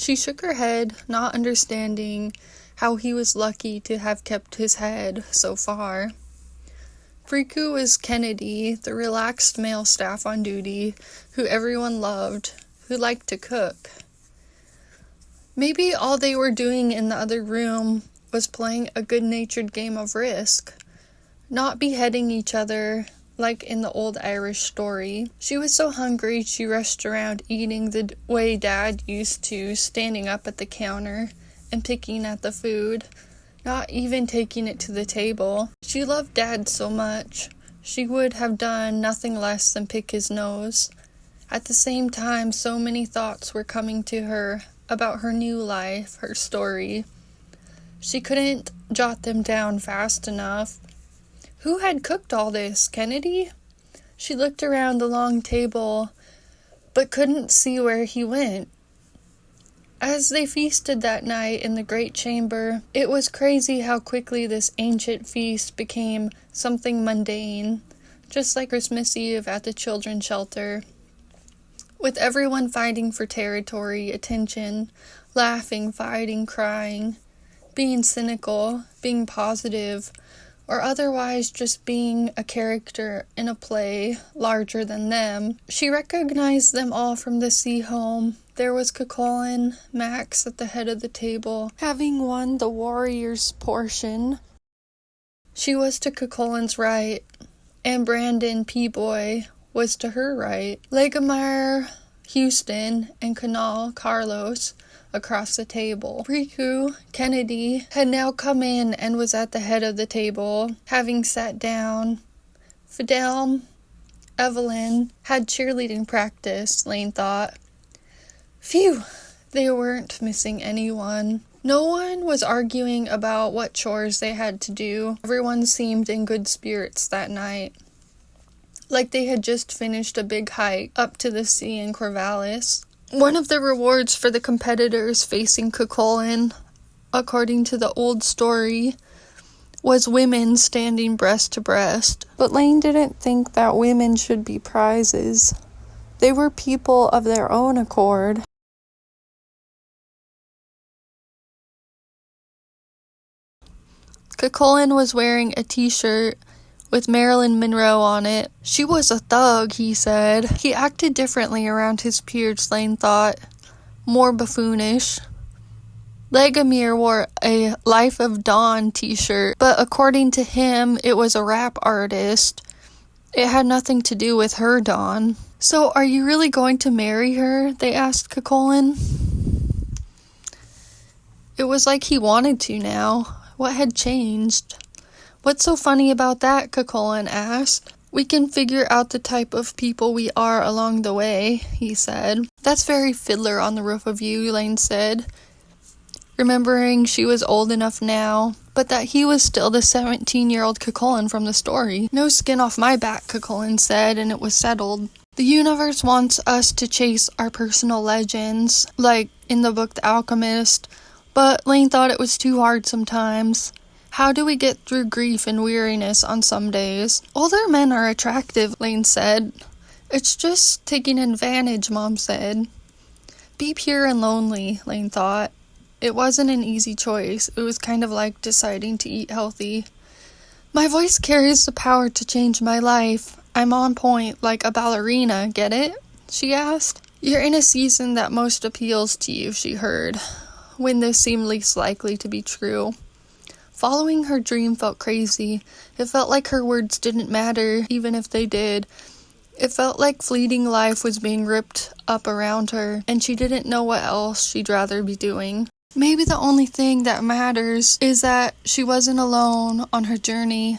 She shook her head, not understanding how he was lucky to have kept his head so far. Friku was Kennedy, the relaxed male staff on duty, who everyone loved, who liked to cook. Maybe all they were doing in the other room was playing a good-natured game of Risk, not beheading each other like in the old Irish story. She was so hungry she rushed around eating the way Dad used to, standing up at the counter and picking at the food, not even taking it to the table. She loved Dad so much, she would have done nothing less than pick his nose. At the same time, so many thoughts were coming to her about her new life, her story. She couldn't jot them down fast enough. Who had cooked all this? Kennedy? She looked around the long table, but couldn't see where he went. As they feasted that night in the great chamber, it was crazy how quickly this ancient feast became something mundane, just like Christmas Eve at the children's shelter. With everyone fighting for territory, attention, laughing, fighting, crying, being cynical, being positive, or otherwise just being a character in a play larger than them. She recognized them all from the sea home. There was Cuchulain, Max at the head of the table, having won the warrior's portion. She was to Cuchulain's right, and Brandon P-Boy was to her right. Legemeyer, Houston, and Canal, Carlos, across the table. Friku, Kennedy, had now come in and was at the head of the table, having sat down. Fidel, Evelyn, had cheerleading practice, Laine thought. Phew, they weren't missing anyone. No one was arguing about what chores they had to do. Everyone seemed in good spirits that night, like they had just finished a big hike up to the sea in Corvallis. One of the rewards for the competitors facing Cuchulain, according to the old story, was women standing breast to breast. But Laine didn't think that women should be prizes. They were people of their own accord. Cuchulain was wearing a t-shirt with Marilyn Monroe on it. She was a thug, he said. He acted differently around his peers, Laine thought. More buffoonish. Legemier wore a Life of Donn t-shirt, but according to him, it was a rap artist. It had nothing to do with her, Donn. So, are you really going to marry her? They asked Cuchulain. It was like he wanted to now. What had changed? What's so funny about that? Cuchulain asked. We can figure out the type of people we are along the way, he said. That's very Fiddler on the Roof of You, Laine said, remembering she was old enough now, but that he was still the 17-year-old Cuchulain from the story. No skin off my back, Cuchulain said, and it was settled. The universe wants us to chase our personal legends, like in the book The Alchemist, but Laine thought it was too hard sometimes. How do we get through grief and weariness on some days? Older men are attractive, Laine said. It's just taking advantage, Mom said. Be pure and lonely, Laine thought. It wasn't an easy choice. It was kind of like deciding to eat healthy. My voice carries the power to change my life. I'm on point like a ballerina, get it? She asked. You're in a season that most appeals to you, she heard, when this seemed least likely to be true. Following her dream felt crazy. It felt like her words didn't matter, even if they did. It felt like fleeting life was being ripped up around her, and she didn't know what else she'd rather be doing. Maybe the only thing that matters is that she wasn't alone on her journey,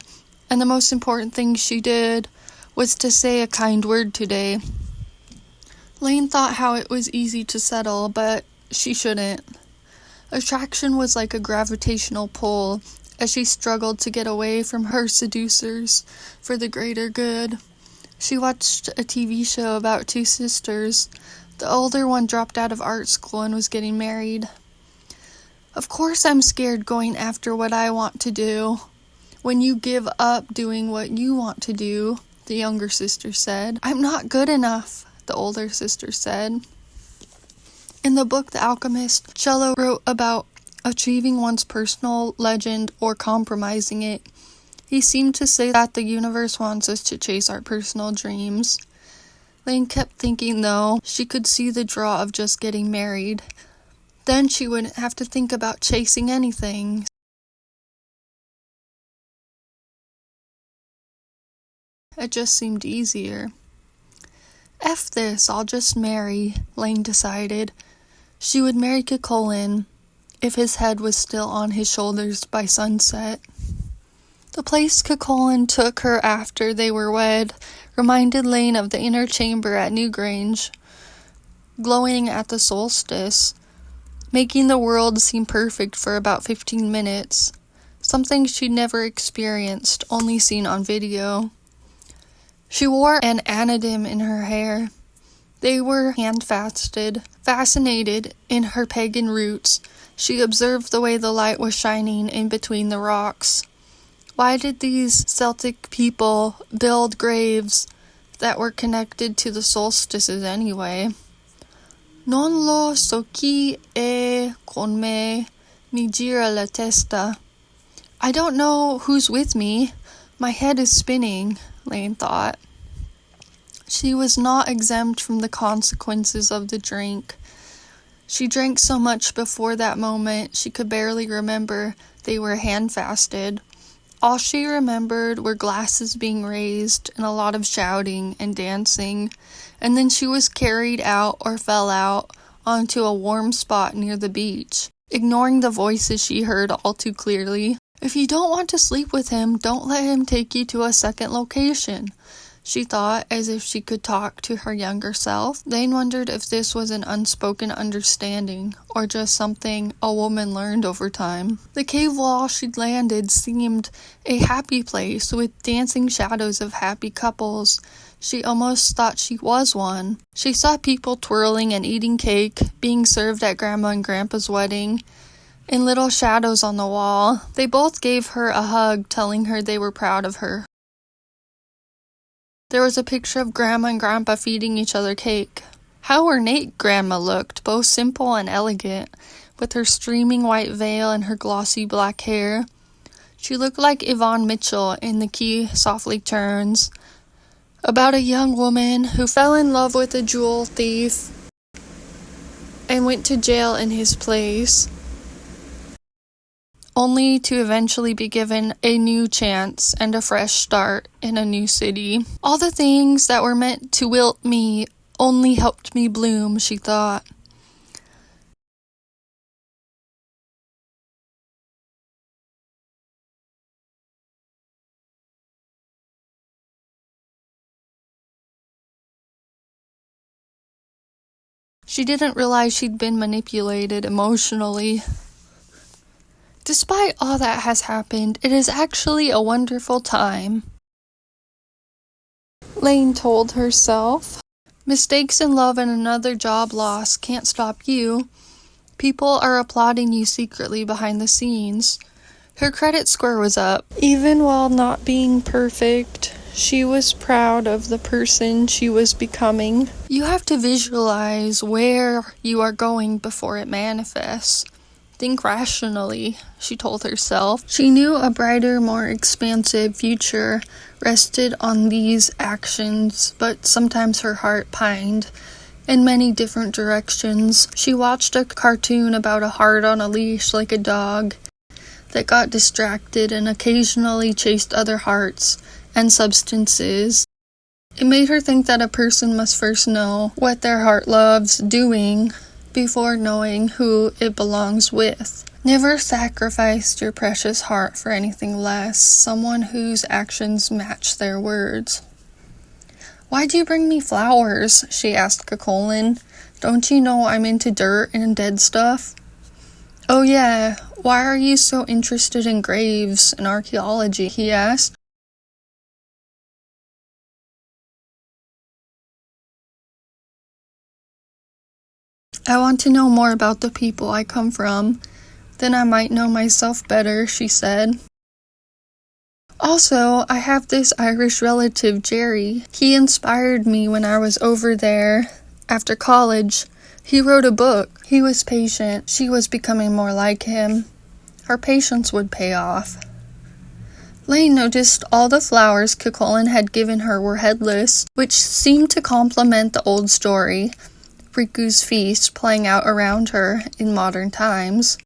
and the most important thing she did was to say a kind word today. Laine thought how it was easy to settle, but she shouldn't. Attraction was like a gravitational pull as she struggled to get away from her seducers for the greater good. She watched a TV show about two sisters. The older one dropped out of art school and was getting married. Of course I'm scared going after what I want to do. When you give up doing what you want to do, the younger sister said. I'm not good enough, the older sister said. In the book The Alchemist, Cello wrote about achieving one's personal legend or compromising it. He seemed to say that the universe wants us to chase our personal dreams. Laine kept thinking, though, she could see the draw of just getting married. Then she wouldn't have to think about chasing anything. It just seemed easier. F this, I'll just marry, Laine decided. She would marry Cuchulain if his head was still on his shoulders by sunset. The place Cuchulain took her after they were wed reminded Laine of the inner chamber at Newgrange, glowing at the solstice, making the world seem perfect for about 15 minutes, something she'd never experienced, only seen on video. She wore an anadem in her hair. They were hand-fasted. Fascinated in her pagan roots, she observed the way the light was shining in between the rocks. Why did these Celtic people build graves that were connected to the solstices anyway? Non lo so chi è con me, mi gira la testa. I don't know who's with me. My head is spinning, Laine thought. She was not exempt from the consequences of the drink. She drank so much before that moment she could barely remember they were hand-fasted. All she remembered were glasses being raised and a lot of shouting and dancing, and then she was carried out or fell out onto a warm spot near the beach, ignoring the voices she heard all too clearly. If you don't want to sleep with him, don't let him take you to a second location, she thought, as if she could talk to her younger self. Laine wondered if this was an unspoken understanding, or just something a woman learned over time. The cave wall she'd landed seemed a happy place, with dancing shadows of happy couples. She almost thought she was one. She saw people twirling and eating cake, being served at Grandma and Grandpa's wedding, and little shadows on the wall. They both gave her a hug, telling her they were proud of her. There was a picture of Grandma and Grandpa feeding each other cake. How ornate Grandma looked, both simple and elegant, with her streaming white veil and her glossy black hair. She looked like Yvonne Mitchell in The Key Softly Turns, about a young woman who fell in love with a jewel thief and went to jail in his place, only to eventually be given a new chance and a fresh start in a new city. All the things that were meant to wilt me only helped me bloom, she thought. She didn't realize she'd been manipulated emotionally. Despite all that has happened, it is actually a wonderful time, Laine told herself. Mistakes in love and another job loss can't stop you. People are applauding you secretly behind the scenes. Her credit score was up. Even while not being perfect, she was proud of the person she was becoming. You have to visualize where you are going before it manifests. Think rationally, she told herself. She knew a brighter, more expansive future rested on these actions, but sometimes her heart pined in many different directions. She watched a cartoon about a heart on a leash like a dog that got distracted and occasionally chased other hearts and substances. It made her think that a person must first know what their heart loves doing before knowing who it belongs with. Never sacrifice your precious heart for anything less, someone whose actions match their words. Why'd you bring me flowers? She asked Cuchulain. Don't you know I'm into dirt and dead stuff? Oh yeah, why are you so interested in graves and archaeology? He asked. I want to know more about the people I come from. Then I might know myself better, she said. Also, I have this Irish relative, Jerry. He inspired me when I was over there after college He wrote a book. He was patient. She was becoming more like him. Her patience would pay off. Laine noticed all the flowers Cuchulain had given her were headless, which seemed to complement the old story, Riku's feast playing out around her in modern times.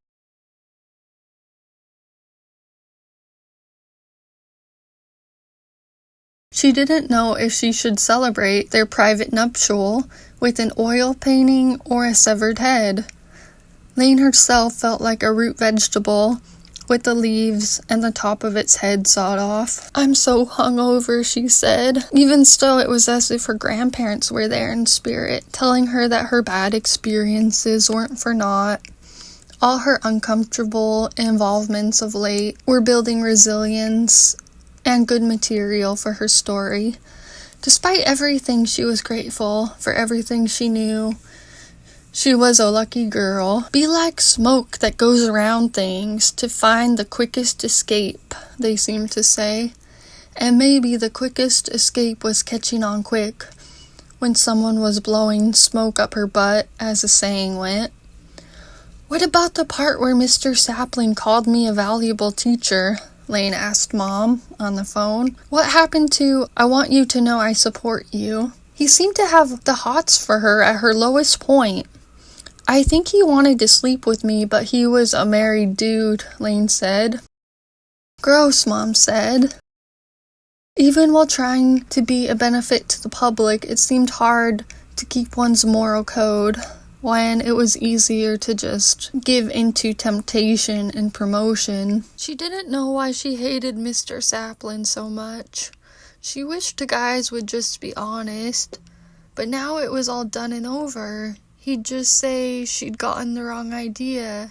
She didn't know if she should celebrate their private nuptial with an oil painting or a severed head. Laine herself felt like a root vegetable, with the leaves and the top of its head sawed off. "I'm so hungover," she said. Even still, it was as if her grandparents were there in spirit, telling her that her bad experiences weren't for naught. All her uncomfortable involvements of late were building resilience and good material for her story. Despite everything, she was grateful for everything she knew. She was a lucky girl. Be like smoke that goes around things to find the quickest escape, they seemed to say. And maybe the quickest escape was catching on quick, when someone was blowing smoke up her butt, as the saying went. "What about the part where Mr. Sapling called me a valuable teacher?" Laine asked Mom on the phone. "What happened to, 'I want you to know I support you'? He seemed to have the hots for her at her lowest point." "I think he wanted to sleep with me, but he was a married dude," Laine said. "Gross," Mom said. Even while trying to be a benefit to the public, it seemed hard to keep one's moral code, when it was easier to just give into temptation and promotion. She didn't know why she hated Mr. Sapling so much. She wished the guys would just be honest, but now it was all done and over. He'd just say she'd gotten the wrong idea,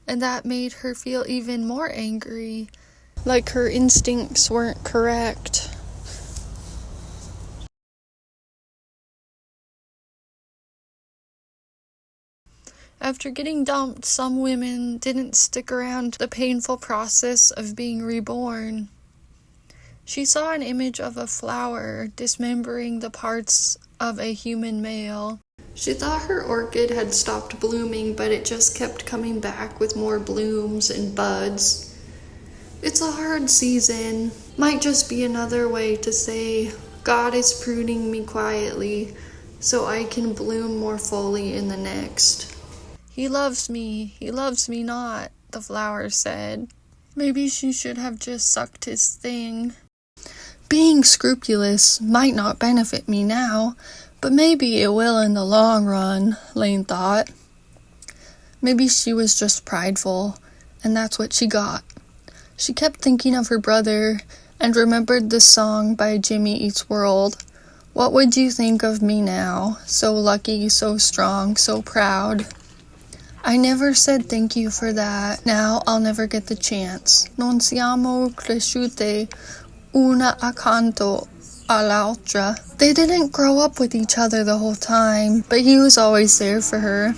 and that made her feel even more angry, like her instincts weren't correct. After getting dumped, some women didn't stick around the painful process of being reborn. She saw an image of a flower dismembering the parts of a human male. She thought her orchid had stopped blooming, but it just kept coming back with more blooms and buds. It's a hard season. Might just be another way to say, God is pruning me quietly so I can bloom more fully in the next. He loves me not, the flower said. Maybe she should have just sucked his thing. Being scrupulous might not benefit me now, but maybe it will in the long run, Laine thought. Maybe she was just prideful, and that's what she got. She kept thinking of her brother, and remembered the song by Jimmy Eats World. What would you think of me now? So lucky, so strong, so proud. I never said thank you for that. Now I'll never get the chance. Non siamo cresciute una accanto all'altra. They didn't grow up with each other the whole time, but he was always there for her.